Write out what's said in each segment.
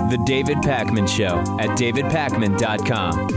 The David Pakman Show at davidpakman.com.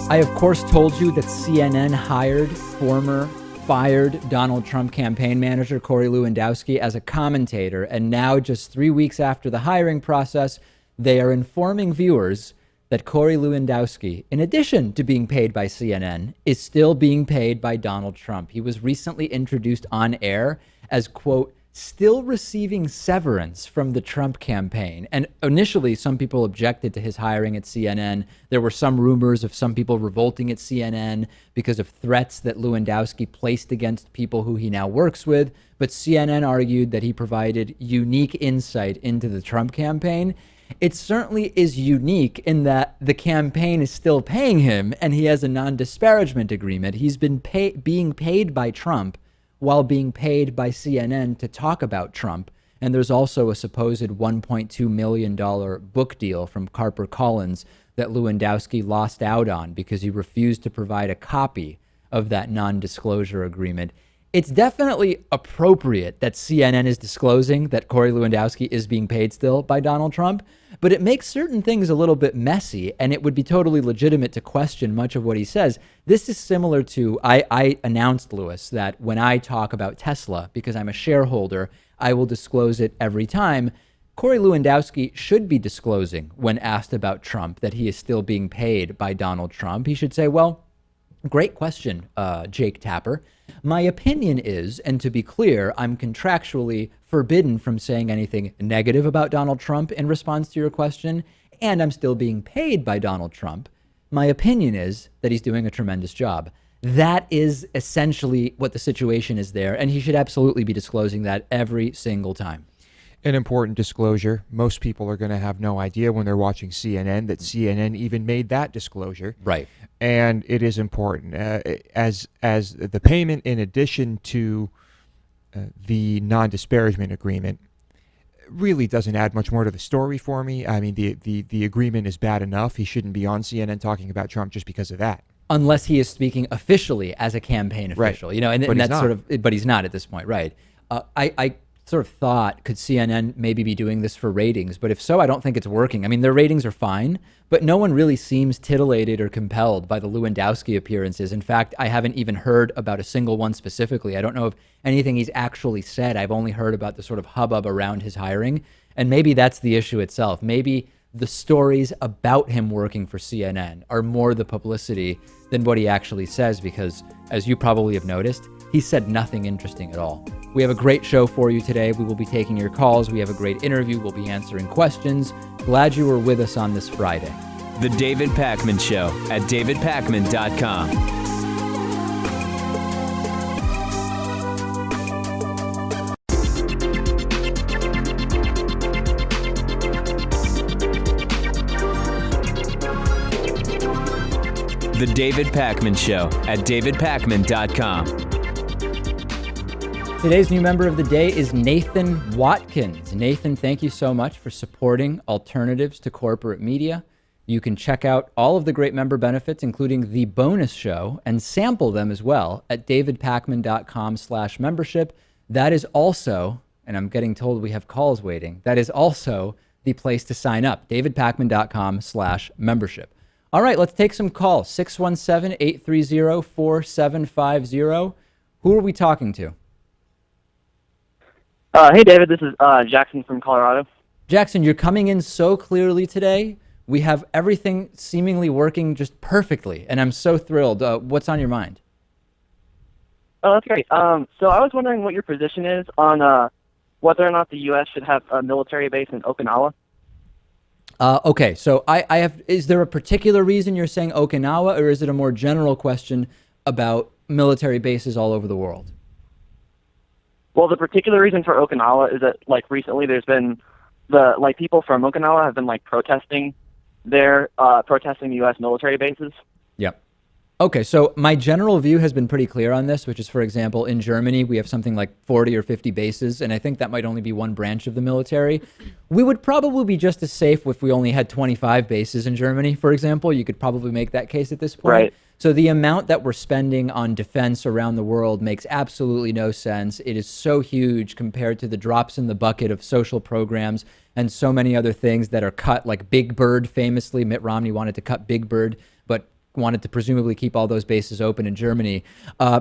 I, of course, told you that CNN hired former fired Donald Trump campaign manager Corey Lewandowski as a commentator, and now just 3 weeks after the hiring process, they are informing viewers that Corey Lewandowski, in addition to being paid by CNN, is still being paid by Donald Trump. He was recently introduced on air as, quote, still receiving severance from the Trump campaign. And initially, some people objected to his hiring at CNN. There were some rumors of some people revolting at CNN because of threats that Lewandowski placed against people who he now works with. But CNN argued that he provided unique insight into the Trump campaign. It certainly is unique in that the campaign is still paying him and he has a non-disparagement agreement. He's been being paid by Trump while being paid by CNN to talk about Trump. And there's also a supposed $1.2 million book deal from HarperCollins that Lewandowski lost out on because he refused to provide a copy of that non-disclosure agreement. It's definitely appropriate that CNN is disclosing that Corey Lewandowski is being paid still by Donald Trump, but it makes certain things a little bit messy, and it would be totally legitimate to question much of what he says. This is similar to, I announced, Lewis, that when I talk about Tesla, because I'm a shareholder, I will disclose it every time. Corey Lewandowski should be disclosing when asked about Trump that he is still being paid by Donald Trump. He should say, well, great question, Jake Tapper. My opinion is, and to be clear, I'm contractually forbidden from saying anything negative about Donald Trump in response to your question, and I'm still being paid by Donald Trump. My opinion is that he's doing a tremendous job. That is essentially what the situation is there, and he should absolutely be disclosing that every single time. An important disclosure. Most people are going to have no idea when they're watching CNN that CNN even made that disclosure. Right. And it is important. As the payment in addition to the non-disparagement agreement really doesn't add much more to the story for me. I mean, the agreement is bad enough. He shouldn't be on CNN talking about Trump just because of that. Unless he is speaking officially as a campaign official, right. You know, and that's sort of, but he's not at this point, right? I sort of thought, could CNN maybe be doing this for ratings? But if so, I don't think it's working. I mean, their ratings are fine, but no one really seems titillated or compelled by the Lewandowski appearances. In fact, I haven't even heard about a single one specifically. I don't know of anything he's actually said. I've only heard about the sort of hubbub around his hiring. And maybe that's the issue itself. Maybe the stories about him working for CNN are more the publicity than what he actually says, because as you probably have noticed, he said nothing interesting at all. We have a great show for you today. We will be taking your calls. We have a great interview. We'll be answering questions. Glad you were with us on this Friday. The David Pakman Show at davidpakman.com. The David Pakman Show at davidpakman.com. Today's new member of the day is Nathan Watkins. Nathan, thank you so much for supporting alternatives to corporate media. You can check out all of the great member benefits, including the bonus show, and sample them as well at davidpakman.com/membership. That is also, and I'm getting told we have calls waiting, that is also the place to sign up, davidpakman.com/membership. All right, let's take some calls. 617-830-4750. Who are we talking to? Hey, David, this is Jackson from Colorado. Jackson, you're coming in so clearly today. We have everything seemingly working just perfectly, and I'm so thrilled. What's on your mind? Oh, that's great. So I was wondering what your position is on whether or not the U.S. should have a military base in Okinawa. Okay, so I have. Is there a particular reason you're saying Okinawa, or is it a more general question about military bases all over the world? Well, the particular reason for Okinawa is that, like, recently there's been people from Okinawa have been protesting their protesting U.S. military bases. Yep. Okay, so my general view has been pretty clear on this, which is, for example, in Germany, we have something like 40 or 50 bases, and I think that might only be one branch of the military. We would probably be just as safe if we only had 25 bases in Germany, for example. You could probably make that case at this point. Right. So the amount that we're spending on defense around the world makes absolutely no sense. It is so huge compared to the drops in the bucket of social programs and so many other things that are cut, like Big Bird famously. Mitt Romney wanted to cut Big Bird, but wanted to presumably keep all those bases open in Germany.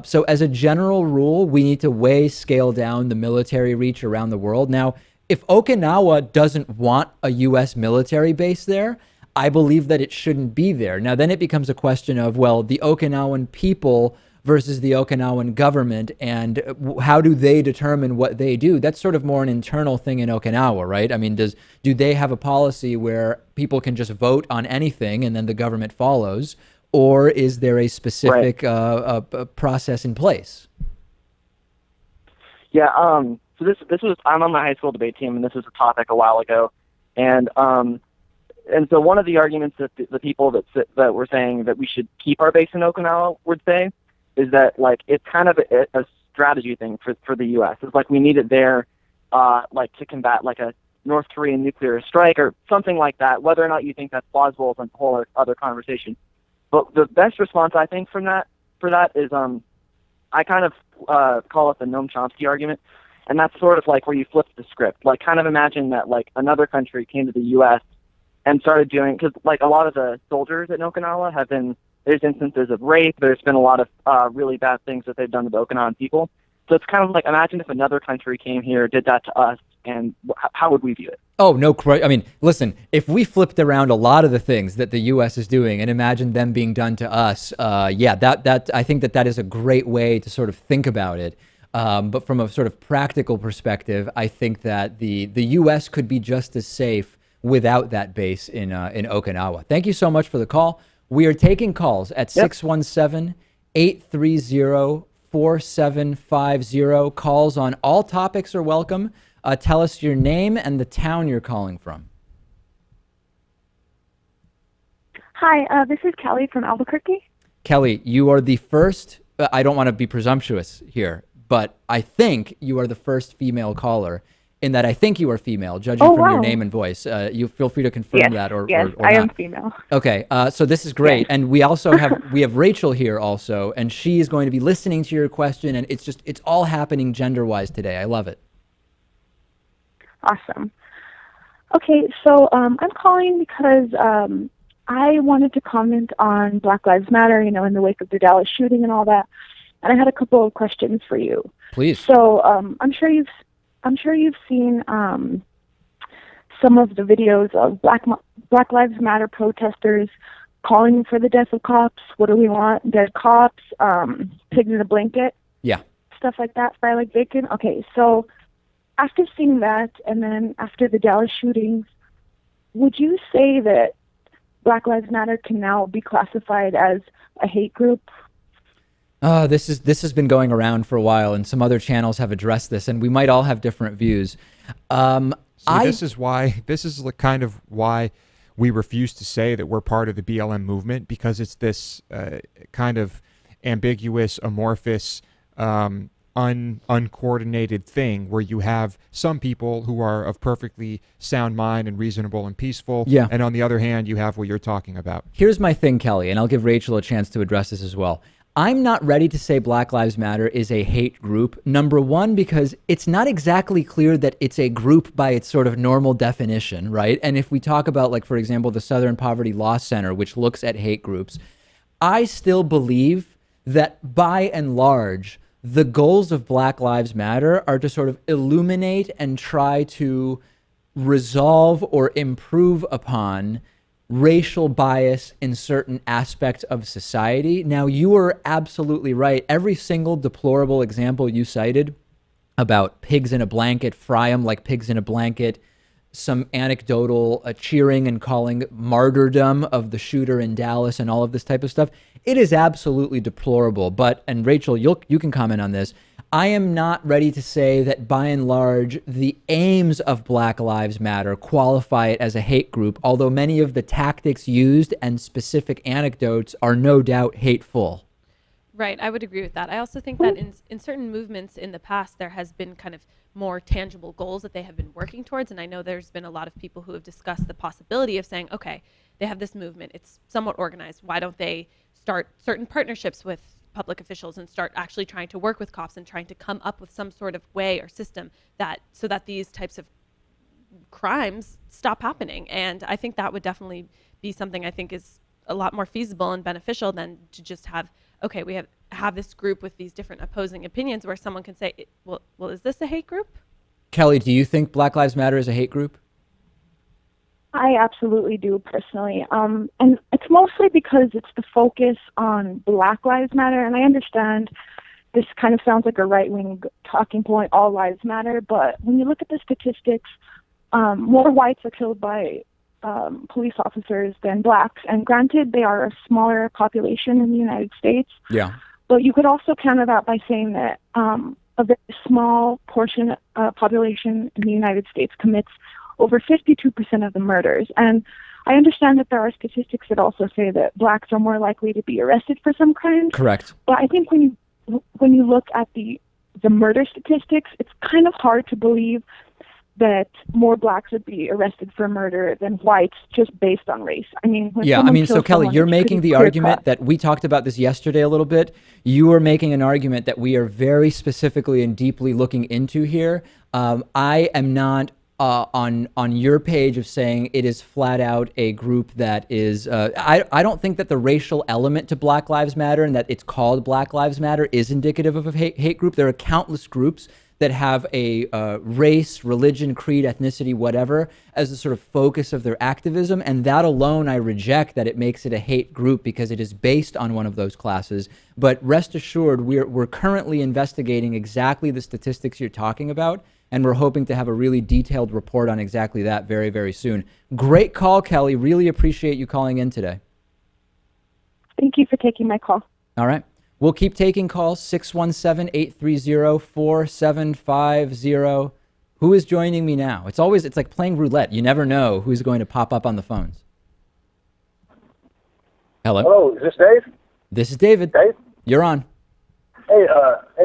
So as a general rule, we need to way scale down the military reach around the world. Now, if Okinawa doesn't want a U.S. military base there, I believe that it shouldn't be there. Now, then it becomes a question of, well, the Okinawan people versus the Okinawan government, and how do they determine what they do? That's sort of more an internal thing in Okinawa, right? I mean, do they have a policy where people can just vote on anything and then the government follows? Or is there a specific process in place? Yeah. So this was, I'm on the high school debate team, and this was a topic a while ago, and so one of the arguments that the people that were saying that we should keep our base in Okinawa would say is that, like, it's kind of a strategy thing for the U.S. It's like we need it there, like, to combat like a North Korean nuclear strike or something like that. Whether or not you think that's plausible is a whole other conversation. But the best response, I think, for that is I kind of call it the Noam Chomsky argument, and that's sort of like where you flip the script. Like, kind of imagine that, like, another country came to the U.S. and started doing, because, like, a lot of the soldiers in Okinawa have been, there's instances of rape, there's been a lot of really bad things that they've done to the Okinawan people. So it's kind of like, imagine if another country came here, did that to us, and how would we view it? Oh, no. I mean, listen, if we flipped around a lot of the things that the U.S. is doing and imagine them being done to us, that I think that is a great way to sort of think about it. But from a sort of practical perspective, I think that the U.S. could be just as safe without that base in Okinawa. Thank you so much for the call. We are taking calls at 617-830-4750. Calls on all topics are welcome. Tell us your name and the town you're calling from. Hi, this is Kelly from Albuquerque. Kelly, you are the first, I don't want to be presumptuous here, but I think you are the first female caller, in that I think you are female, judging from your name and voice. You feel free to confirm that or yes, or I not. am female. Okay, so this is great. Yes. And we also have Rachel here also, and she is going to be listening to your question, and it's all happening gender-wise today. I love it. Awesome. Okay, so I'm calling because I wanted to comment on Black Lives Matter, in the wake of the Dallas shooting and all that, and I had a couple of questions for you. Please. So I'm sure you've seen some of the videos of Black Lives Matter protesters calling for the death of cops. What do we want? Dead cops, pigs in a blanket. Yeah. Stuff like that. Fry like bacon. Okay, so after seeing that, and then after the Dallas shootings, would you say that Black Lives Matter can now be classified as a hate group? This has been going around for a while, and some other channels have addressed this, and we might all have different views. This is kind of why we refuse to say that we're part of the BLM movement, because it's this kind of ambiguous, amorphous, uncoordinated thing where you have some people who are of perfectly sound mind and reasonable and peaceful, and on the other hand, you have what you're talking about. Here's my thing, Kelly, and I'll give Rachel a chance to address this as well. I'm not ready to say Black Lives Matter is a hate group. Number one, because it's not exactly clear that it's a group by its sort of normal definition, right? And if we talk about, like, for example, the Southern Poverty Law Center, which looks at hate groups, I still believe that by and large, the goals of Black Lives Matter are to sort of illuminate and try to resolve or improve upon racial bias in certain aspects of society. Now, you are absolutely right. Every single deplorable example you cited about pigs in a blanket, fry them like pigs in a blanket, some anecdotal cheering and calling martyrdom of the shooter in Dallas and all of this type of stuff, it is absolutely deplorable. But, and Rachel, you can comment on this, I am not ready to say that by and large, the aims of Black Lives Matter qualify it as a hate group, although many of the tactics used and specific anecdotes are no doubt hateful. Right, I would agree with that. I also think that in certain movements in the past, there has been kind of more tangible goals that they have been working towards. And I know there's been a lot of people who have discussed the possibility of saying, okay, they have this movement, it's somewhat organized. Why don't they start certain partnerships with public officials and start actually trying to work with cops and trying to come up with some sort of way or system that so that these types of crimes stop happening. And I think that would definitely be something I think is a lot more feasible and beneficial than to just have, okay, we have this group with these different opposing opinions where someone can say, well, is this a hate group? Kelly, do you think Black Lives Matter is a hate group? I absolutely do personally. And it's mostly because it's the focus on Black Lives Matter. And I understand this kind of sounds like a right-wing talking point, all lives matter. But when you look at the statistics, more whites are killed by police officers than blacks. And granted, they are a smaller population in the United States. Yeah. But you could also counter that by saying that a very small portion population in the United States commits over 52% of the murders. And I understand that there are statistics that also say that blacks are more likely to be arrested for some crimes. Correct. But I think when you look at the murder statistics, it's kind of hard to believe that more blacks would be arrested for murder than whites just based on race. I mean, so Kelly, you're making the argument that we talked about this yesterday a little bit. You are making an argument that we are very specifically and deeply looking into here. I am not on your page of saying it is flat out a group that is, I don't think that the racial element to Black Lives Matter and that it's called Black Lives Matter is indicative of a hate group. There are countless groups that have a race, religion, creed, ethnicity, whatever, as the sort of focus of their activism. And that alone, I reject that it makes it a hate group because it is based on one of those classes. But rest assured, we're currently investigating exactly the statistics you're talking about. And we're hoping to have a really detailed report on exactly that very, very soon. Great call, Kelly. Really appreciate you calling in today. Thank you for taking my call. All right. We'll keep taking calls, 617-830-4750. Who is joining me now? It's like playing roulette. You never know who's going to pop up on the phones. Hello? Hello, is this Dave? This is David. Dave? You're on. Hey,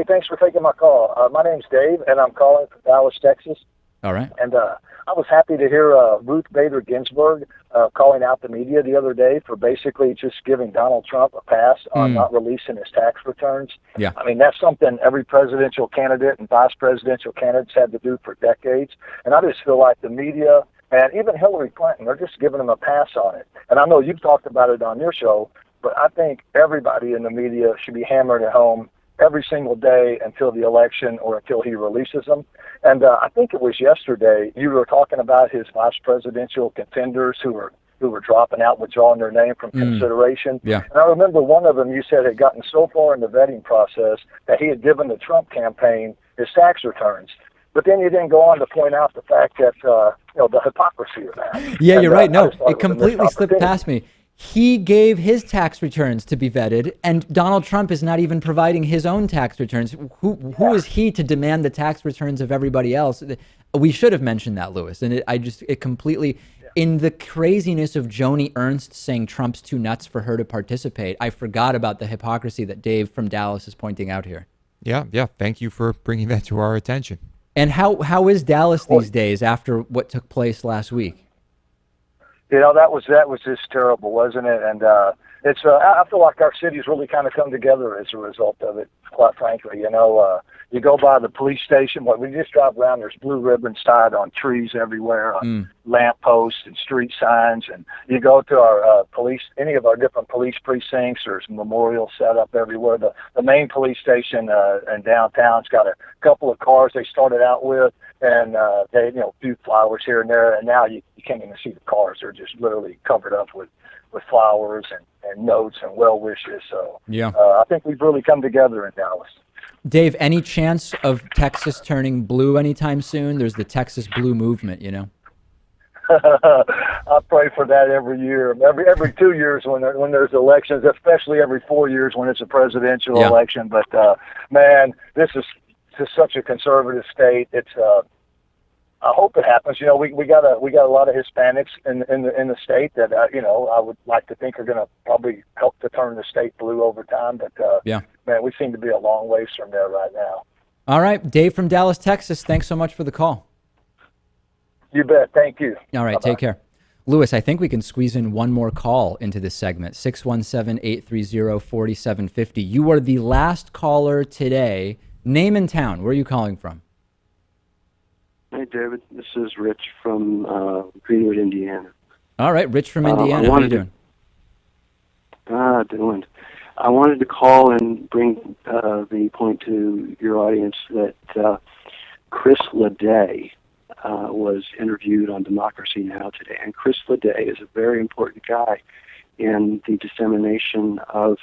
thanks for taking my call. My name's Dave, and I'm calling from Dallas, Texas. All right. And I was happy to hear Ruth Bader Ginsburg calling out the media the other day for basically just giving Donald Trump a pass on not releasing his tax returns. Yeah. I mean, that's something every presidential candidate and vice presidential candidates had to do for decades. And I just feel like the media and even Hillary Clinton, they're just giving him a pass on it. And I know you've talked about it on your show, but I think everybody in the media should be hammering it home every single day until the election or until he releases them. And I think it was yesterday you were talking about his vice presidential contenders who were dropping out, withdrawing their name from consideration. Yeah. And I remember one of them you said had gotten so far in the vetting process that he had given the Trump campaign his tax returns. But then you didn't go on to point out the fact that, the hypocrisy of that. Yeah, you're right. No, it it completely slipped past me. He gave his tax returns to be vetted, and Donald Trump is not even providing his own tax returns. Who is he to demand the tax returns of everybody else? We should have mentioned that, Lewis. And it completely, in the craziness of Joni Ernst saying Trump's too nuts for her to participate, I forgot about the hypocrisy that Dave from Dallas is pointing out here. Yeah. Thank you for bringing that to our attention. And how is Dallas these days after what took place last week? That was just terrible, wasn't it? And it's I feel like our city's really kind of come together as a result of it, quite frankly. You go by the police station, we just drive around, there's blue ribbons tied on trees everywhere, on lamp posts and street signs. And you go to our any of our different police precincts, there's memorials set up everywhere. The main police station in downtown's got a couple of cars they started out with, and they, a few flowers here and there, and now you can't even see the cars. They're just literally covered up with flowers and notes and well wishes. So I think we've really come together in Dallas. Dave, any chance of Texas turning blue anytime soon? There's the Texas Blue Movement, I pray for that every year, every 2 years when there's elections, especially every 4 years when it's a presidential election. But man, this is to such a conservative state. It's I hope it happens. You know, we got a lot of Hispanics in the state that you know, I would like to think are going to probably help to turn the state blue over time. But man, we seem to be a long ways from there right now. All right, Dave from Dallas, Texas. Thanks so much for the call. You bet. Thank you. All right, Bye-bye. Take care. Lewis, I think we can squeeze in one more call into this segment, 617-830-4750. You are the last caller today. Name and town. Where are you calling from? Hey, David. This is Rich from Greenwood, Indiana. All right, Rich from Indiana. How are you doing? Doing. I wanted to call and bring the point to your audience that Chris Leday was interviewed on Democracy Now! Today. And Chris Leday is a very important guy in the dissemination of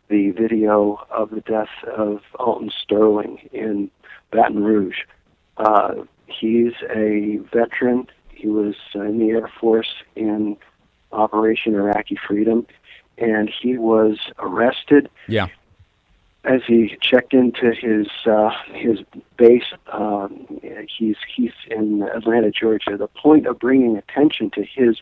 the video of the death of Alton Sterling in Baton Rouge. He's a veteran. He was in the Air Force in Operation Iraqi Freedom, and he was arrested. Yeah. As he checked into his base, he's in Atlanta, Georgia. The point of bringing attention to his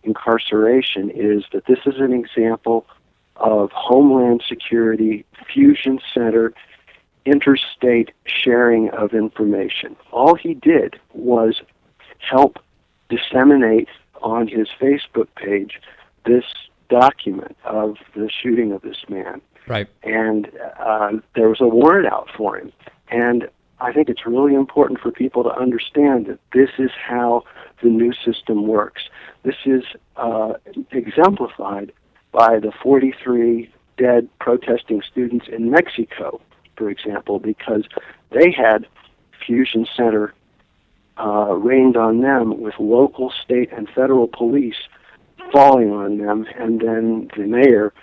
incarceration is that this is an example of Homeland Security Fusion Center interstate sharing of information. All he did was help disseminate on his Facebook page this document of the shooting of this man. Right. And there was a warrant out for him. And I think it's really important for people to understand that this is how the new system works. This is exemplified by the 43 dead protesting students in Mexico, for example, because they had Fusion Center rained on them with local, state, and federal police falling on them, and then the mayor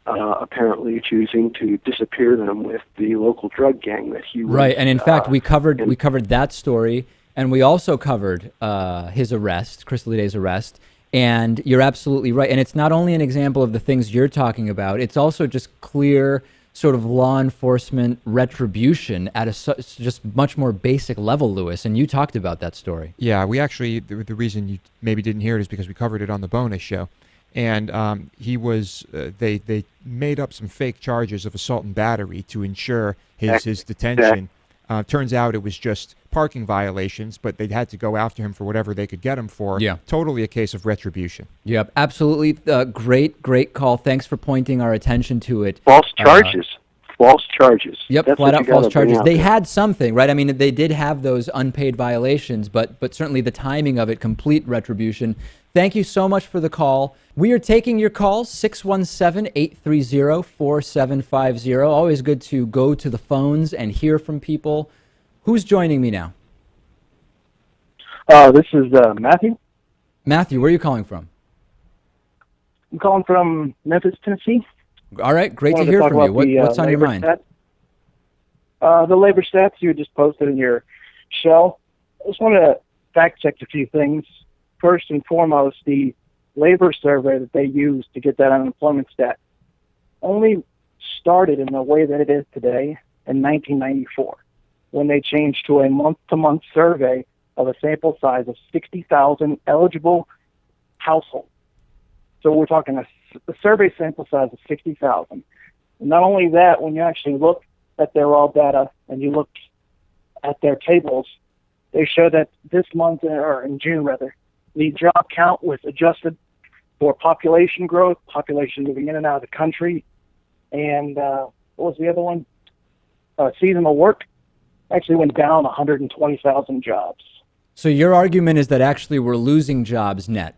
apparently choosing to disappear them with the local drug gang that he was. Right, and in fact, we covered that story, and we also covered his arrest, Chris Leday's arrest. And you're absolutely right. And it's not only an example of the things you're talking about; it's also just clear sort of law enforcement retribution at a just much more basic level, Lewis. And you talked about that story. Yeah, we actually, the reason you maybe didn't hear it is because we covered it on the bonus show. And he was, they made up some fake charges of assault and battery to ensure his detention. Turns out it was just parking violations, but they had to go after him for whatever they could get him for. Yeah. Totally a case of retribution. Yep, absolutely. Great call. Thanks for pointing our attention to it. False charges. False charges. Yep, That's flat out false charges. They there. had something, right? I mean, they did have those unpaid violations, but certainly the timing of it, complete retribution. Thank you so much for the call. We are taking your calls, 617-830-4750. Always good to go to the phones and hear from people. Who's joining me now? This is Matthew. Matthew, where are you calling from? I'm calling from Memphis, Tennessee. All right, great to hear from you. What's on your mind? The labor stats you just posted in your show. I just wanted to fact check a few things. First and foremost, the labor survey that they used to get that unemployment stat only started in the way that it is today in 1994, when they changed to a month-to-month survey of a sample size of 60,000 eligible households. So we're talking a survey sample size of 60,000. Not only that, when you actually look at their raw data and you look at their tables, they show that this month, or in June rather, the job count was adjusted for population growth, population moving in and out of the country, and what was the other one? Seasonal work actually went down 120,000 jobs. So your argument is that actually we're losing jobs net.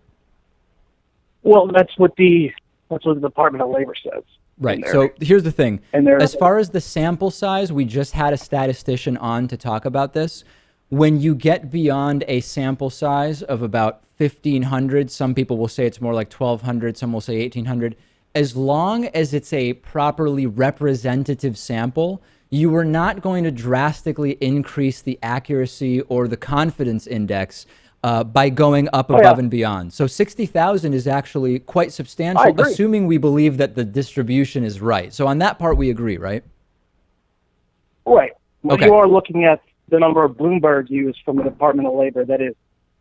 Well, that's what the Department of Labor says. Right. So here's the thing. As far as the sample size, we just had a statistician on to talk about this. When you get beyond a sample size of about 1,500, some people will say it's more like 1,200, some will say 1,800. As long as it's a properly representative sample, you are not going to drastically increase the accuracy or the confidence index by going up above and beyond. So 60,000 is actually quite substantial, assuming we believe that the distribution is right. So on that part, we agree, right? Right. Well, Okay. you are looking at the number of Bloomberg views from the Department of Labor that is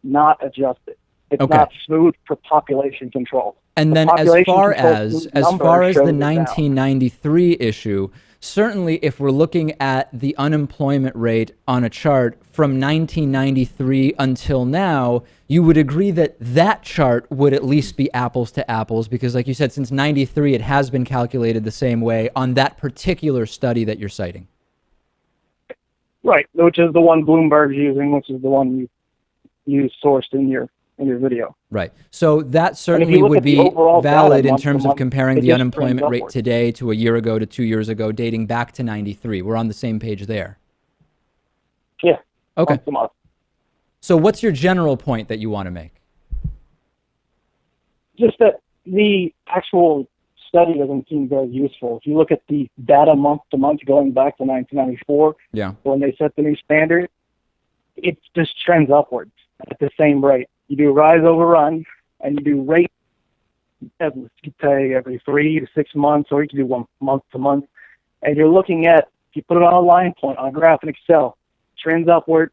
not adjusted. It's Okay. not smooth for population control. And The then as population far control as smooth number the shows it down. 1993 issue, certainly if we're looking at the unemployment rate on a chart from 1993 until now, you would agree that that chart would at least be apples to apples, because like you said, since 93 it has been calculated the same way on that particular study that you're citing. Right, which is the one Bloomberg's using, which is the one you sourced in your video. Right. So that if certainly you look would at the be overall data valid in month to terms of month, comparing it the just unemployment trends rate upwards. today to a year ago to 2 years ago, dating back to 93. We're on the same page there. Yeah. Okay. Month to month. So what's your general point that you want to make? Just that the actual study doesn't seem very useful. If you look at the data month to month going back to 1994, Yeah. when they set the new standard, it just trends upwards at the same rate. You do rise over run, and you do rate, you could say every 3 to 6 months, or you can do 1 month to month. And you're looking at, if you put it on a line point on a graph in Excel, trends upward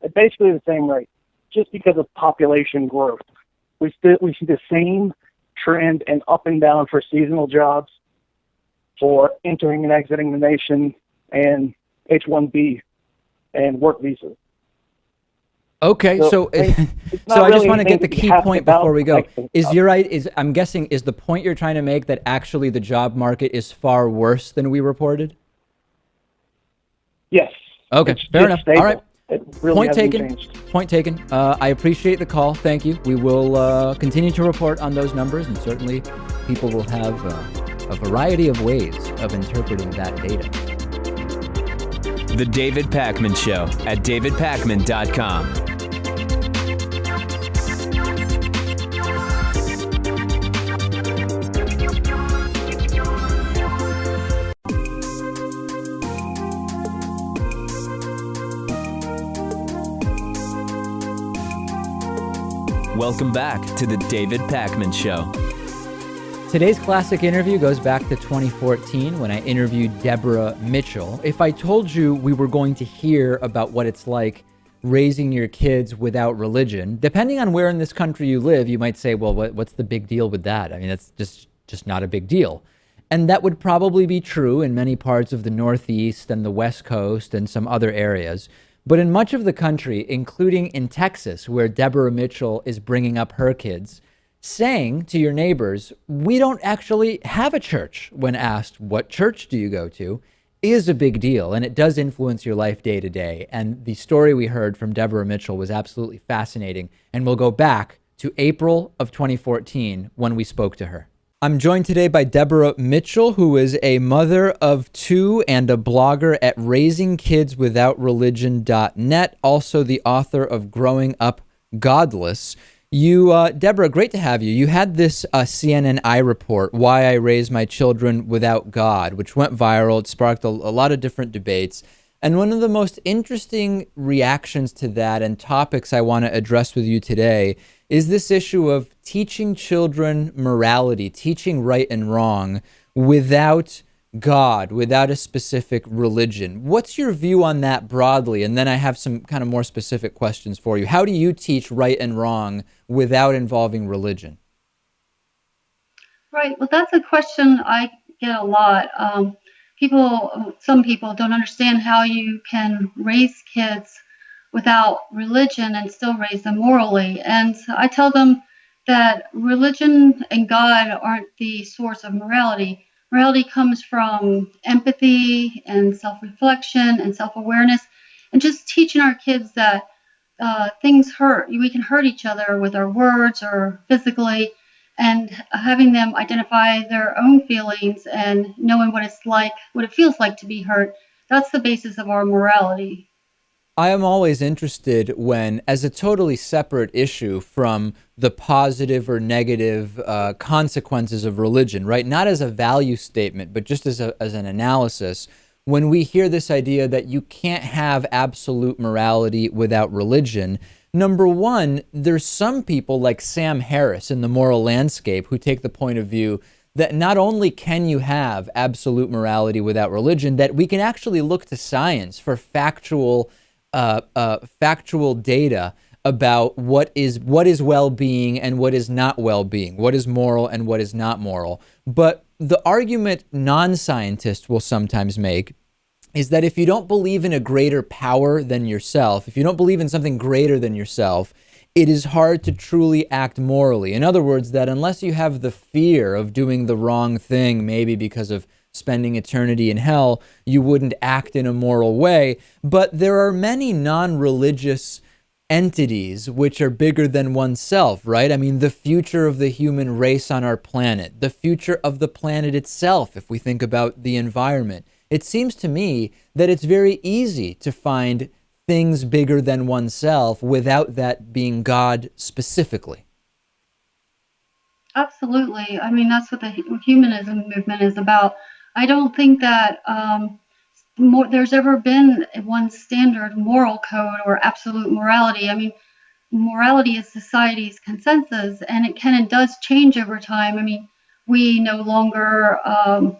at basically the same rate, just because of population growth. We see the same trend and up and down for seasonal jobs, for entering and exiting the nation, and H-1B and work visas. Okay, so it's not so I just really want to get the anything you key have to point before we go. balance like Is this. you're right? I'm guessing is the point you're trying to make that actually the job market is far worse than we reported? Yes. Okay, It's fair just enough. stable. All right. It really Point hasn't taken. changed. Point taken. I appreciate the call. Thank you. We will continue to report on those numbers, and certainly people will have a variety of ways of interpreting that data. The David Pakman Show at davidpakman.com. Welcome back to the David Pakman Show. Today's classic interview goes back to 2014 when I interviewed Deborah Mitchell. If I told you we were going to hear about what it's like raising your kids without religion, depending on where in this country you live, you might say, well, what's the big deal with that? I mean, that's just not a big deal. And that would probably be true in many parts of the Northeast and the West Coast and some other areas. But in much of the country, including in Texas, where Deborah Mitchell is bringing up her kids, saying to your neighbors, we don't actually have a church when asked, what church do you go to, is a big deal. And it does influence your life day to day. And the story we heard from Deborah Mitchell was absolutely fascinating. And we'll go back to April of 2014 when we spoke to her. I'm joined today by Deborah Mitchell, who is a mother of 2 and a blogger at raisingkidswithoutreligion.net, also the author of Growing Up Godless. You, Deborah, great to have you. You had this CNN report, Why I Raise My Children Without God, which went viral. It sparked a lot of different debates. And one of the most interesting reactions to that and topics I want to address with you today is this issue of teaching children morality, teaching right and wrong without God, without a specific religion. What's your view on that broadly? And then I have some kind of more specific questions for you. How do you teach right and wrong without involving religion? Right. Well, that's a question I get a lot. Some people don't understand how you can raise kids without religion and still raise them morally. And I tell them that religion and God aren't the source of morality. Morality comes from empathy and self-reflection and self-awareness, and just teaching our kids that things hurt. We can hurt each other with our words or physically, and having them identify their own feelings and knowing what it feels like to be hurt. That's the basis of our morality. I am always interested when, as a totally separate issue from the positive or negative consequences of religion, right? Not as a value statement, but just as an analysis, when we hear this idea that you can't have absolute morality without religion. Number one, there's some people like Sam Harris in The Moral Landscape who take the point of view that not only can you have absolute morality without religion, that we can actually look to science for factual data about what is well-being and what is not well-being, what is moral and what is not moral. But the argument non-scientists will sometimes make is that if you don't believe in a greater power than yourself, if you don't believe in something greater than yourself, it is hard to truly act morally. In other words, that unless you have the fear of doing the wrong thing, maybe because of spending eternity in hell, you wouldn't act in a moral way. But there are many non-religious entities which are bigger than oneself, right? I mean, the future of the human race on our planet, the future of the planet itself, if we think about the environment. It seems to me that it's very easy to find things bigger than oneself without that being God specifically. Absolutely. I mean, that's what the humanism movement is about. I don't think that there's ever been one standard moral code or absolute morality. I mean, morality is society's consensus, and it can and does change over time. I mean, we no longer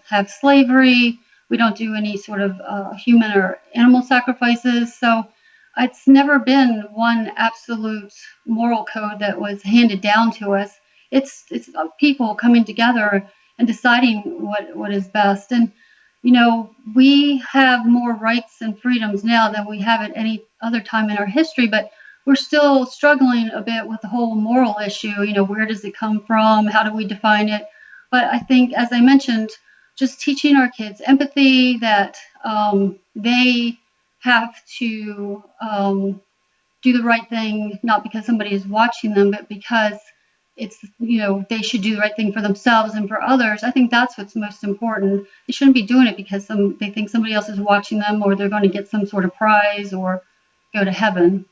have slavery. We don't do any sort of human or animal sacrifices. So it's never been one absolute moral code that was handed down to us. It's people coming together and deciding what is best. And, you know, we have more rights and freedoms now than we have at any other time in our history, but we're still struggling a bit with the whole moral issue. You know, where does it come from? How do we define it? But I think, as I mentioned, just teaching our kids empathy, that they have to do the right thing, not because somebody is watching them, but because it's, you know, they should do the right thing for themselves and for others. I think that's what's most important. They shouldn't be doing it because they think somebody else is watching them, or they're going to get some sort of prize or go to heaven.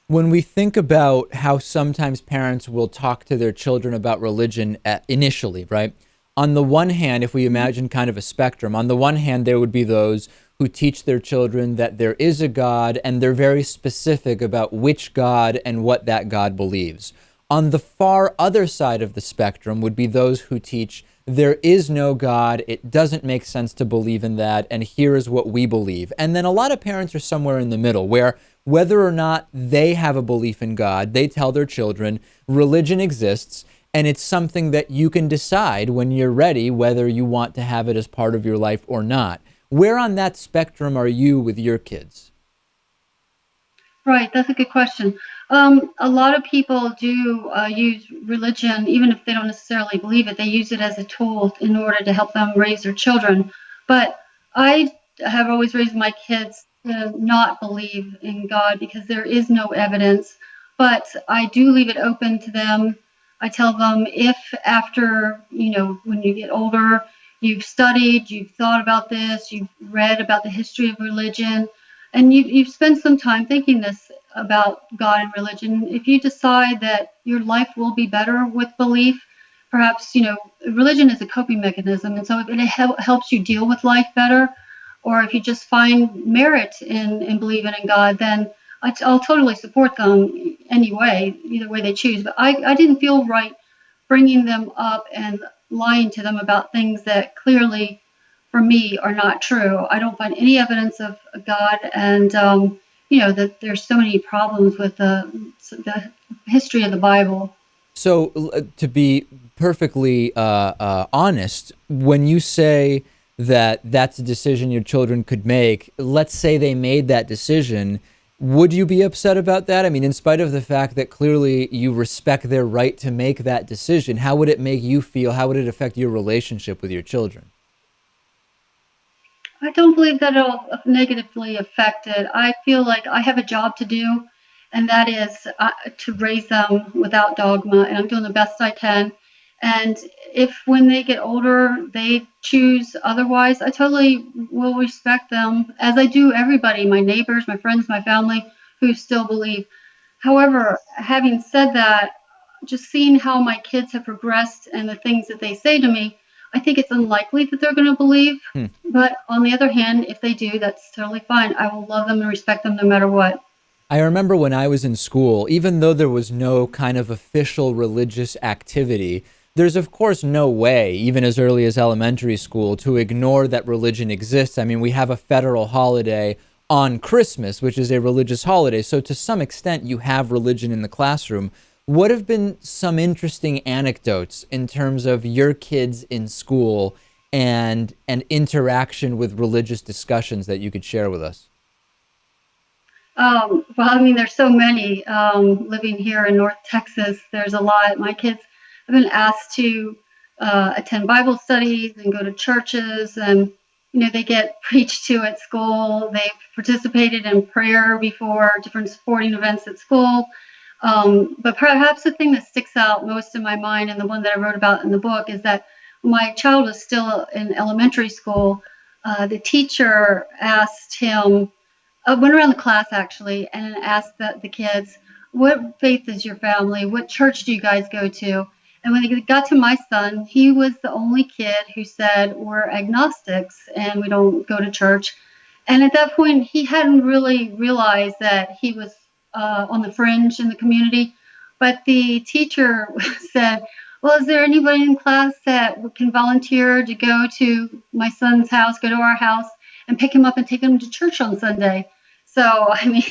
When we think about how sometimes parents will talk to their children about religion initially, right? On the one hand, if we imagine kind of a spectrum, on the one hand, there would be those who teach their children that there is a God, and they're very specific about which God and what that God believes. On the far other side of the spectrum would be those who teach there is no God, it doesn't make sense to believe in that, and here is what we believe. And then a lot of parents are somewhere in the middle, where whether or not they have a belief in God, they tell their children religion exists, and it's something that you can decide when you're ready whether you want to have it as part of your life or not. Where on that spectrum are you with your kids? Right, that's a good question. A lot of people do use religion, even if they don't necessarily believe it. They use it as a tool in order to help them raise their children. But I have always raised my kids to not believe in God because there is no evidence. But I do leave it open to them. I tell them, if after, you know, when you get older, you've studied, you've thought about this, you've read about the history of religion, and you've spent some time thinking this about God and religion, if you decide that your life will be better with belief, perhaps, you know, religion is a coping mechanism, and so if it helps you deal with life better, or if you just find merit in believing in God, then I'll totally support them anyway, either way they choose. But I didn't feel right bringing them up and lying to them about things that clearly, for me, are not true. I don't find any evidence of God, and you know, that there's so many problems with the history of the Bible. So, to be perfectly honest, when you say that that's a decision your children could make, let's say they made that decision, would you be upset about that? I mean, in spite of the fact that clearly you respect their right to make that decision, how would it make you feel? How would it affect your relationship with your children? I don't believe that it'll negatively affect it. I feel like I have a job to do, and that is to raise them without dogma, and I'm doing the best I can. And if when they get older, they choose otherwise, I totally will respect them, as I do everybody, my neighbors, my friends, my family, who still believe. However, having said that, just seeing how my kids have progressed and the things that they say to me, I think it's unlikely that they're going to believe. But on the other hand, if they do, that's totally fine. I will love them and respect them no matter what. I remember when I was in school, even though there was no kind of official religious activity, there's of course no way, even as early as elementary school, to ignore that religion exists. I mean, we have a federal holiday on Christmas, which is a religious holiday. So to some extent, you have religion in the classroom. What have been some interesting anecdotes in terms of your kids in school and interaction with religious discussions that you could share with us? Well, I mean, there's so many. Living here in North Texas, there's a lot. My kids have been asked to attend Bible studies and go to churches, and they get preached to at school. They've participated in prayer before different sporting events at school. But perhaps the thing that sticks out most in my mind, and the one that I wrote about in the book, is that when my child was still in elementary school, the teacher asked him, went around the class actually, and asked the kids, what faith is your family? What church do you guys go to? And when they got to my son, he was the only kid who said, we're agnostics and we don't go to church. And at that point, he hadn't really realized that he was on the fringe in the community. But the teacher said, well, is there anybody in class that can volunteer to go to my son's house, go to our house, and pick him up and take him to church on Sunday? So, I mean,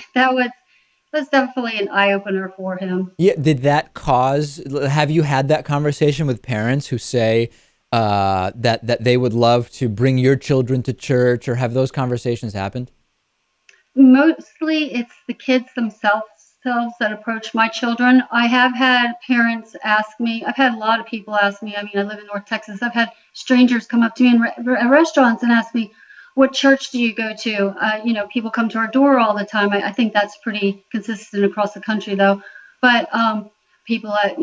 that's definitely an eye-opener for him. Yeah, have you had that conversation with parents who say that they would love to bring your children to church, or have those conversations happened? Mostly it's the kids themselves that approach my children. I have had parents ask me, I've had a lot of people ask me, I mean, I live in North Texas, I've had strangers come up to me in restaurants and ask me, what church do you go to? People come to our door all the time. I think that's pretty consistent across the country, though. But people at,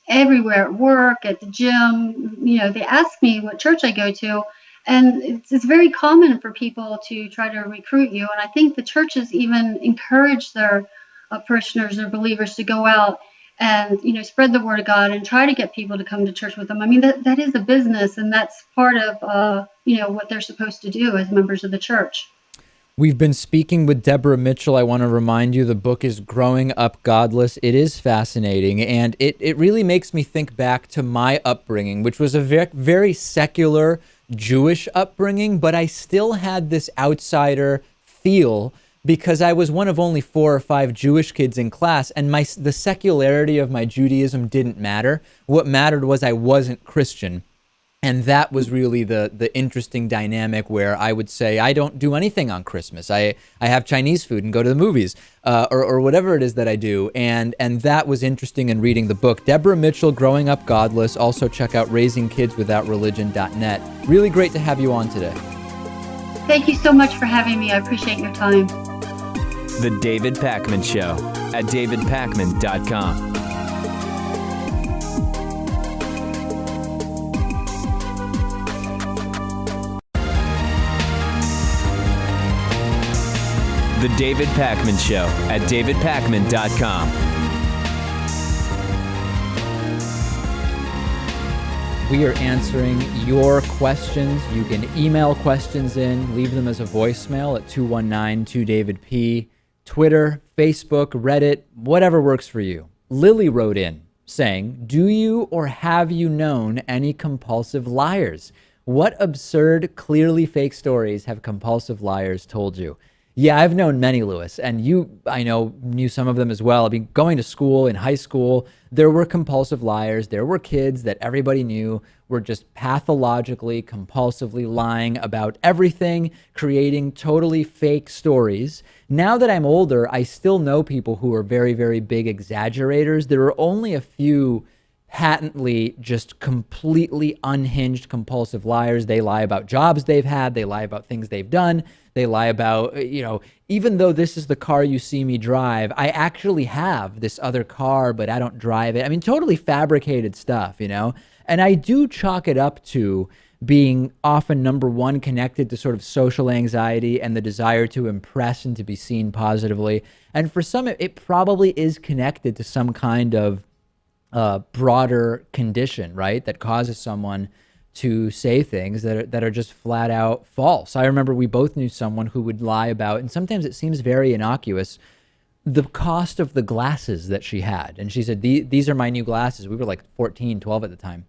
everywhere at work, at the gym, they ask me what church I go to. And it's very common for people to try to recruit you. And I think the churches even encourage their parishioners or believers to go out and, spread the word of God and try to get people to come to church with them. I mean, that is a business, and that's part of, what they're supposed to do as members of the church. We've been speaking with Deborah Mitchell. I want to remind you the book is Growing Up Godless. It is fascinating, and it really makes me think back to my upbringing, which was a very secular Jewish upbringing, but I still had this outsider feel because I was one of only 4 or 5 Jewish kids in class, and the secularity of my Judaism didn't matter. What mattered was I wasn't Christian. And that was really the interesting dynamic where I would say, I don't do anything on Christmas. I have Chinese food and go to the movies or whatever it is that I do. And that was interesting in reading the book. Deborah Mitchell, Growing Up Godless. Also check out raisingkidswithoutreligion.net. Really great to have you on today. Thank you so much for having me. I appreciate your time. The David Pakman Show at davidpakman.com. The David Pakman Show at davidpakman.com. We are answering your questions. You can email questions in, leave them as a voicemail at 219-2DavidP, Twitter, Facebook, Reddit, whatever works for you. Lily wrote in saying, do you or have you known any compulsive liars? What absurd, clearly fake stories have compulsive liars told you? Yeah, I've known many, Lewis, and I knew some of them as well. I mean, going to school, in high school, there were compulsive liars. There were kids that everybody knew were just pathologically, compulsively lying about everything, creating totally fake stories. Now that I'm older, I still know people who are very, very big exaggerators. There are only a few patently just completely unhinged compulsive liars. They lie about jobs they've had. They lie about things they've done. They lie about, even though this is the car you see me drive, I actually have this other car, but I don't drive it. I mean, totally fabricated stuff, And I do chalk it up to being often, number one, connected to sort of social anxiety and the desire to impress and to be seen positively. And for some, it probably is connected to some kind of broader condition, right, that causes someone to say things that are just flat out false. I remember we both knew someone who would lie about, and sometimes it seems very innocuous, the cost of the glasses that she had. And she said, these are my new glasses. We were like 14, 12 at the time.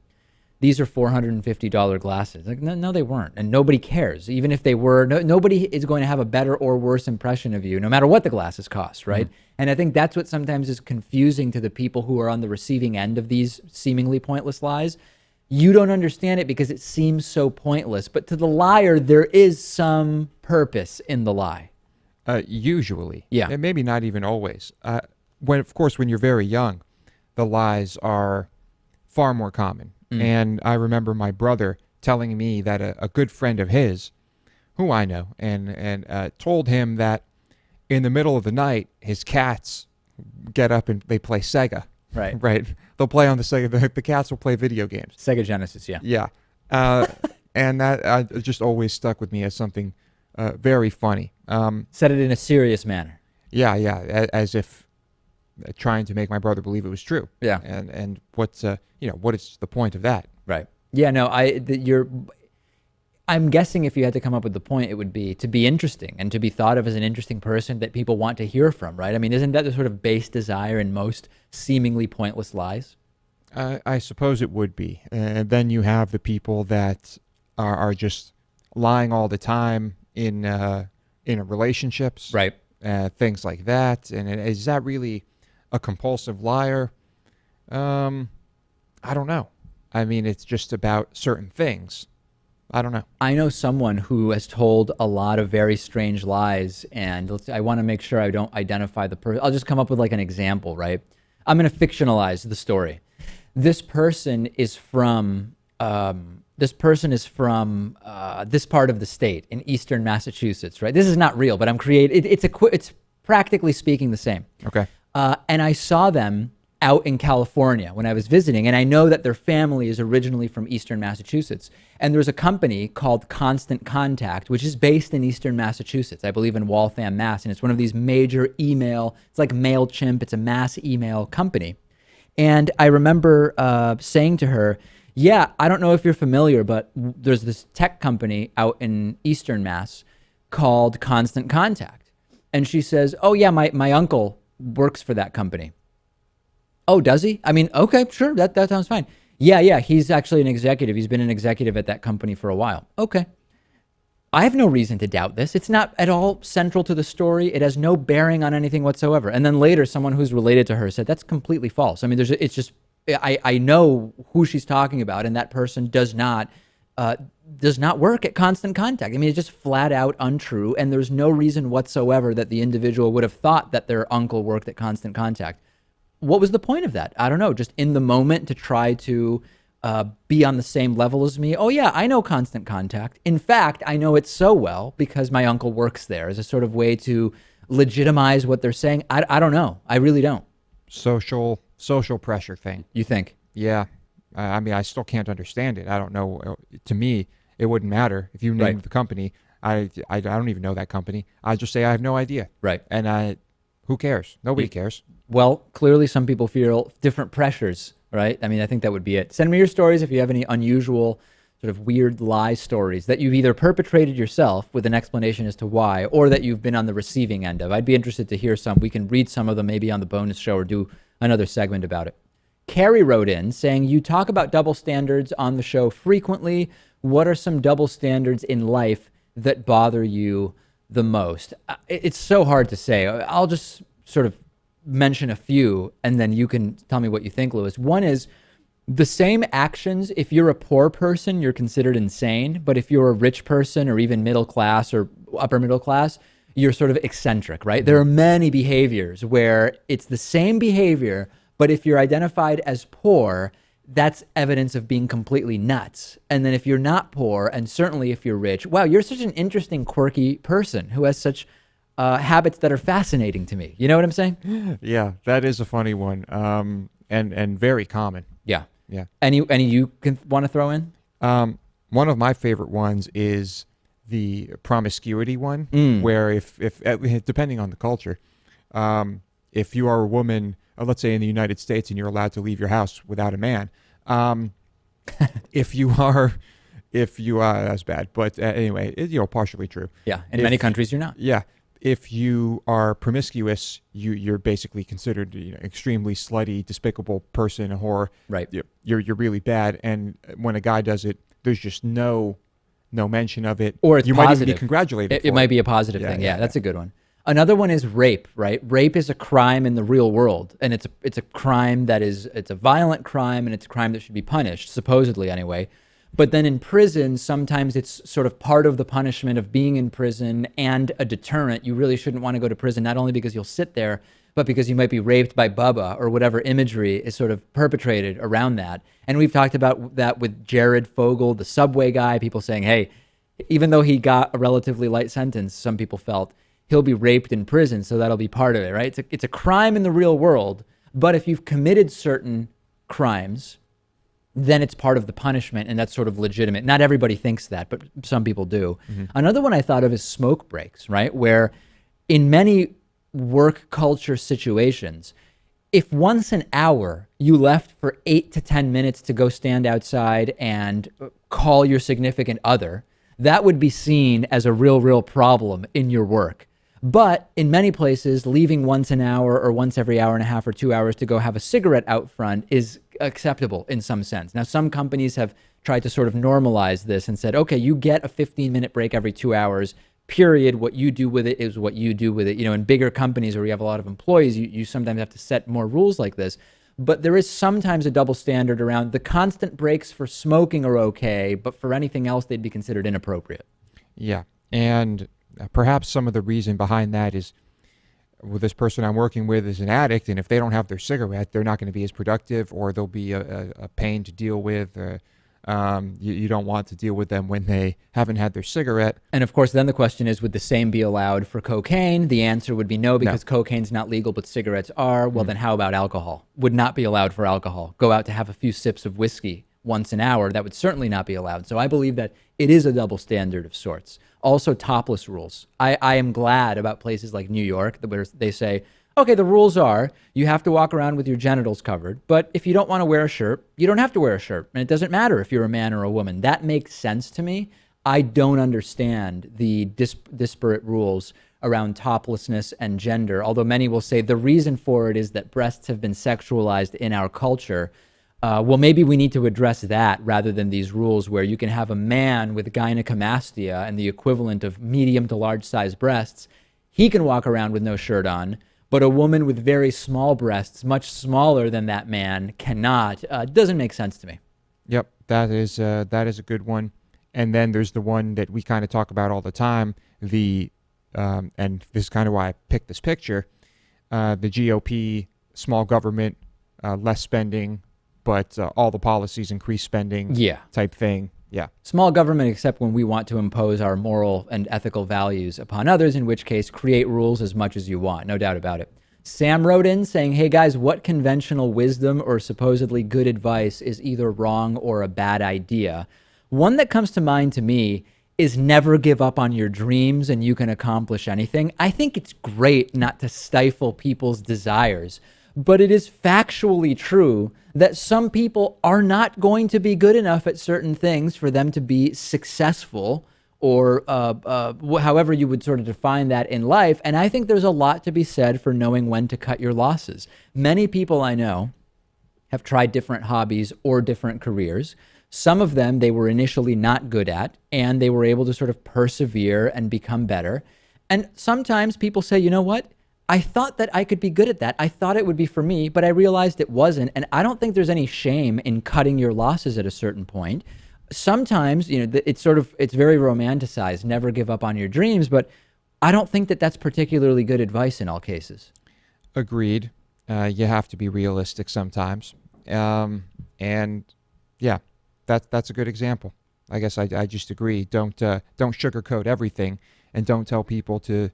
These are $450 glasses. Like, no, they weren't. And nobody cares. Even if they were, nobody is going to have a better or worse impression of you, no matter what the glasses cost, right? Mm-hmm. And I think that's what sometimes is confusing to the people who are on the receiving end of these seemingly pointless lies. You don't understand it because it seems so pointless. But to the liar, there is some purpose in the lie. Usually. Yeah. And maybe not even always. Of course, when you're very young, the lies are far more common. And I remember my brother telling me that a good friend of his, who I know, and told him that in the middle of the night, his cats get up and they play Sega. Right. Right. They'll play on the Sega. The cats will play video games. Sega Genesis, yeah. Yeah. And that just always stuck with me as something very funny. Said it in a serious manner. Yeah, as if trying to make my brother believe it was true. Yeah. And what's what is the point of that? Right. Yeah, no, I'm guessing if you had to come up with the point, it would be to be interesting and to be thought of as an interesting person that people want to hear from, right? I mean, isn't that the sort of base desire in most seemingly pointless lies? I suppose it would be. And then you have the people that are just lying all the time in relationships. Right. Things like that. And is that really a compulsive liar? I don't know. I mean, it's just about certain things. I don't know. I know someone who has told a lot of very strange lies, and I want to make sure I don't identify the person. I'll just come up with like an example, right? I'm going to fictionalize the story. This person is from this part of the state in eastern Massachusetts, right? This is not real, but I'm it's practically speaking the same. Okay. And I saw them out in California when I was visiting, and I know that their family is originally from eastern Massachusetts. And there's a company called Constant Contact, which is based in eastern Massachusetts, I believe in Waltham, Mass. And it's one of these major it's like MailChimp, it's a mass email company. And I remember saying to her, yeah, I don't know if you're familiar, but there's this tech company out in eastern Mass called Constant Contact. And she says, oh yeah, my uncle works for that company. Oh, does he? I mean, okay, sure, that sounds fine. Yeah, he's actually an executive. He's been an executive at that company for a while. Okay. I have no reason to doubt this. It's not at all central to the story. It has no bearing on anything whatsoever. And then later, someone who's related to her said, that's completely false. I mean, I know who she's talking about, and that person does not work at Constant Contact. I mean, it's just flat out untrue, and there's no reason whatsoever that the individual would have thought that their uncle worked at Constant Contact. What was the point of that? I don't know. Just in the moment to try to be on the same level as me. Oh yeah, I know Constant Contact. In fact, I know it so well because my uncle works there, as a sort of way to legitimize what they're saying. I don't know. I really don't. Social pressure thing. You think? Yeah. I mean, I still can't understand it. I don't know. To me, it wouldn't matter if you named the company. I don't even know that company. I just say I have no idea. Right. And who cares? Nobody cares. Well, clearly some people feel different pressures, right? I mean, I think that would be it. Send me your stories if you have any unusual, sort of weird lie stories that you've either perpetrated yourself with an explanation as to why, or that you've been on the receiving end of. I'd be interested to hear some. We can read some of them maybe on the bonus show or do another segment about it. Carrie wrote in saying, you talk about double standards on the show frequently. What are some double standards in life that bother you the most? It's so hard to say. I'll just sort of mention a few, and then you can tell me what you think, Lewis. One is the same actions. If you're a poor person, you're considered insane. But if you're a rich person or even middle class or upper middle class, you're sort of eccentric, right? There are many behaviors where it's the same behavior, but if you're identified as poor, that's evidence of being completely nuts. And then if you're not poor, and certainly if you're rich, wow, you're such an interesting, quirky person who has such habits that are fascinating to me. You know what I'm saying? Yeah, that is a funny one, and very common. Yeah. Yeah. Any you can want to throw in? One of my favorite ones is the promiscuity one, where if depending on the culture, if you are a woman, let's say in the United States, and you're allowed to leave your house without a man, if you that's bad, but anyway, partially true. Yeah, in many countries you're not. Yeah. if you are promiscuous, you're basically considered extremely slutty, despicable person, a whore. Right. You're really bad. And when a guy does it, there's just no mention of it. Or it's you positive. might even be congratulated. It might be a positive thing. Yeah, that's a good one. Another one is rape, right? Rape is a crime in the real world, and it's a crime it's a violent crime, and it's a crime that should be punished, supposedly anyway. But then in prison, sometimes it's sort of part of the punishment of being in prison and a deterrent. You really shouldn't want to go to prison, not only because you'll sit there, but because you might be raped by Bubba or whatever imagery is sort of perpetrated around that. And we've talked about that with Jared Fogle, the subway guy, people saying, hey, even though he got a relatively light sentence, some people felt, he'll be raped in prison, so that'll be part of it, right? It's a crime in the real world, but if you've committed certain crimes, then it's part of the punishment, and that's sort of legitimate. Not everybody thinks that, but some people do. Mm-hmm. Another one I thought of is smoke breaks, right? Where in many work culture situations, if once an hour you left for 8 to 10 minutes to go stand outside and call your significant other, that would be seen as a real problem in your work. But in many places, leaving once an hour or once every hour and a half or 2 hours to go have a cigarette out front is acceptable in some sense. Now, some companies have tried to sort of normalize this and said, okay, you get a 15-minute break every 2 hours, period. What you do with it is what you do with it. In bigger companies where you have a lot of employees, you sometimes have to set more rules like this. But there is sometimes a double standard around the constant breaks for smoking are okay, but for anything else, they'd be considered inappropriate. Yeah. And perhaps some of the reason behind that is, well, this person I'm working with is an addict, and if they don't have their cigarette, they're not going to be as productive, or they'll be a pain to deal with. You don't want to deal with them when they haven't had their cigarette. And of course, then the question is, would the same be allowed for cocaine? The answer would be no, because cocaine's not legal, but cigarettes are. Well, then how about alcohol? Would not be allowed for alcohol. Go out to have a few sips of whiskey once an hour, that would certainly not be allowed. So I believe that it is a double standard of sorts. Also, topless rules. I am glad about places like New York where they say, okay, the rules are you have to walk around with your genitals covered, but if you don't want to wear a shirt, you don't have to wear a shirt. And it doesn't matter if you're a man or a woman. That makes sense to me. I don't understand the disparate rules around toplessness and gender, although many will say the reason for it is that breasts have been sexualized in our culture. Well, maybe we need to address that rather than these rules where you can have a man with gynecomastia and the equivalent of medium to large size breasts. He can walk around with no shirt on, but a woman with very small breasts, much smaller than that man, cannot. Doesn't make sense to me. Yep, that is a good one. And then there's the one that we kind of talk about all the time, and this is kind of why I picked this picture, the GOP, small government, less spending, but all the policies increase spending type thing. Yeah. Small government, except when we want to impose our moral and ethical values upon others, in which case create rules as much as you want. No doubt about it. Sam wrote in saying, hey guys, what conventional wisdom or supposedly good advice is either wrong or a bad idea? One that comes to mind to me is never give up on your dreams and you can accomplish anything. I think it's great not to stifle people's desires, but it is factually true that some people are not going to be good enough at certain things for them to be successful, or however you would sort of define that in life. And I think there's a lot to be said for knowing when to cut your losses. Many people I know have tried different hobbies or different careers. Some of them they were initially not good at, and they were able to sort of persevere and become better. And sometimes people say, you know what? I thought that I could be good at that. I thought it would be for me, but I realized it wasn't. And I don't think there's any shame in cutting your losses at a certain point. Sometimes, it's very romanticized, never give up on your dreams, but I don't think that that's particularly good advice in all cases. Agreed. You have to be realistic sometimes. And yeah, that's a good example. I guess I just agree. Don't sugarcoat everything, and don't tell people to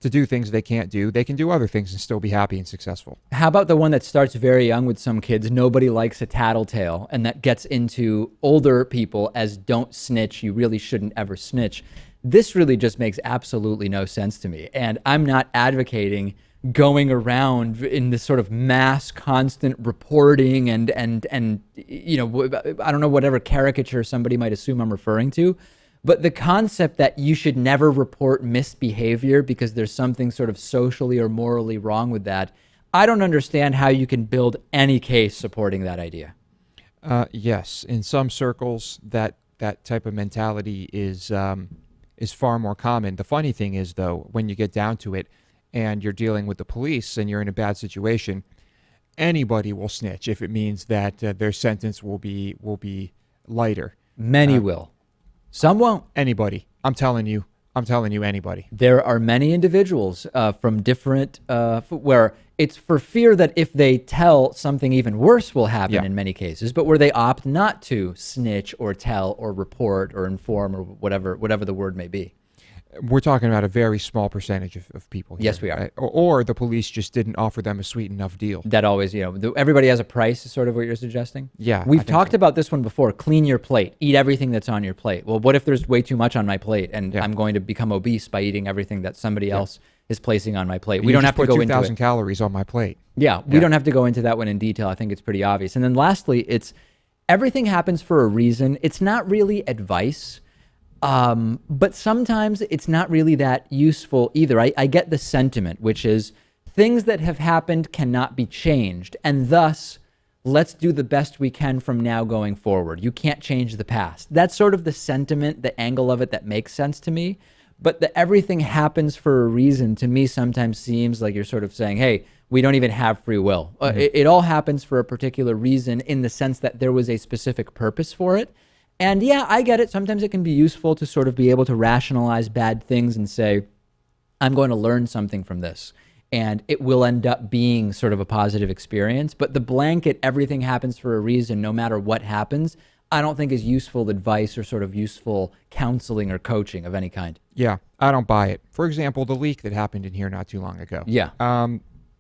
do things they can't do. They can do other things and still be happy and successful. How about the one that starts very young with some kids? Nobody likes a tattletale, and that gets into older people as don't snitch. You really shouldn't ever snitch. This really just makes absolutely no sense to me. And I'm not advocating going around in this sort of mass constant reporting and I don't know, whatever caricature somebody might assume I'm referring to. But the concept that you should never report misbehavior because there's something sort of socially or morally wrong with that, I don't understand how you can build any case supporting that idea. Yes, in some circles, that type of mentality is far more common. The funny thing is, though, when you get down to it, and you're dealing with the police, and you're in a bad situation, anybody will snitch if it means that their sentence will be lighter. Many will. Some won't. Anybody. I'm telling you, anybody. There are many individuals from different, where it's for fear that if they tell, something even worse will happen in many cases, but where they opt not to snitch or tell or report or inform or whatever the word may be. We're talking about a very small percentage of people here. Yes, we are. Right? Or the police just didn't offer them a sweet enough deal. That always, everybody has a price is sort of what you're suggesting? Yeah. We've talked about this one before. Clean your plate. Eat everything that's on your plate. Well, what if there's way too much on my plate and I'm going to become obese by eating everything that somebody else is placing on my plate? We don't have to go into it. 2,000 calories on my plate. Yeah, we don't have to go into that one in detail. I think it's pretty obvious. And then lastly, it's everything happens for a reason. It's not really advice. But sometimes it's not really that useful either. I get the sentiment, which is things that have happened cannot be changed. And thus, let's do the best we can from now going forward. You can't change the past. That's sort of the sentiment, the angle of it that makes sense to me. But the everything happens for a reason to me sometimes seems like you're sort of saying, hey, we don't even have free will. It all happens for a particular reason in the sense that there was a specific purpose for it. And yeah, I get it. Sometimes it can be useful to sort of be able to rationalize bad things and say, I'm going to learn something from this. And it will end up being sort of a positive experience. But the blanket, everything happens for a reason, no matter what happens, I don't think is useful advice or sort of useful counseling or coaching of any kind. Yeah, I don't buy it. For example, the leak that happened in here not too long ago. Yeah.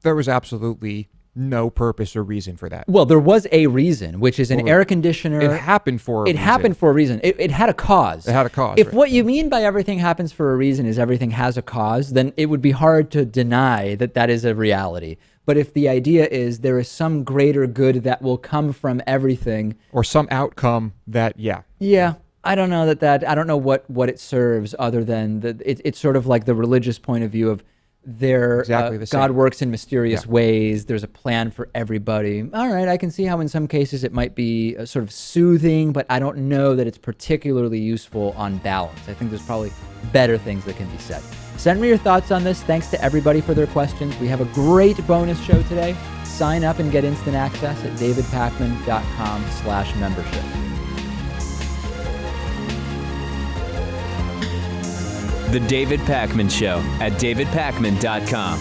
There was absolutely no purpose or reason for that. Well, there was a reason, which is an air conditioner. It happened for a reason. It happened for a reason. It had a cause. It had a cause. If what you mean by everything happens for a reason is everything has a cause, then it would be hard to deny that that is a reality. But if the idea is there is some greater good that will come from everything, or some outcome that, Yeah, I don't know I don't know what it serves other than it's sort of like the religious point of view of exactly the same. God works in mysterious ways. There's a plan for everybody. All right, I can see how in some cases it might be sort of soothing, but I don't know that it's particularly useful on balance. I think there's probably better things that can be said. Send me your thoughts on this. Thanks to everybody for their questions. We have a great bonus show today. Sign up and get instant access at davidpakman.com/membership. The David Pakman Show at davidpakman.com.